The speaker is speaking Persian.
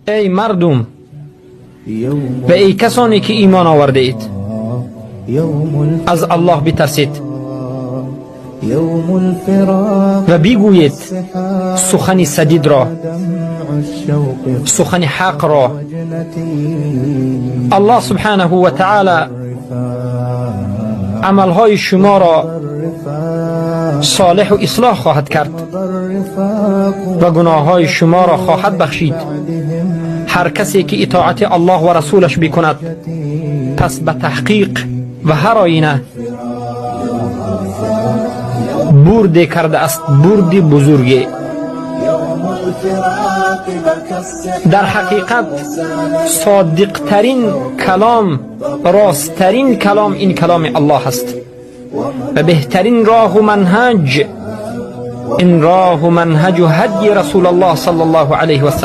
ای مردم و ای کسانی که ایمان آورده اید، از الله بترسید و بگویید سخن سدید را، سخن حق را. الله سبحانه و تعالی عملهای شما را صالح و اصلاح خواهد کرد و گناههای شما را خواهد بخشید. هر کسی که اطاعت الله و رسولش بکند، پس به تحقیق و هر آینه برد کرده است، برد بزرگی. در حقیقت صادقترین کلام، راستترین کلام این کلام الله است و بهترین راه و منهج این راه و منهج و هدی رسول الله صلی الله علیه و سلم.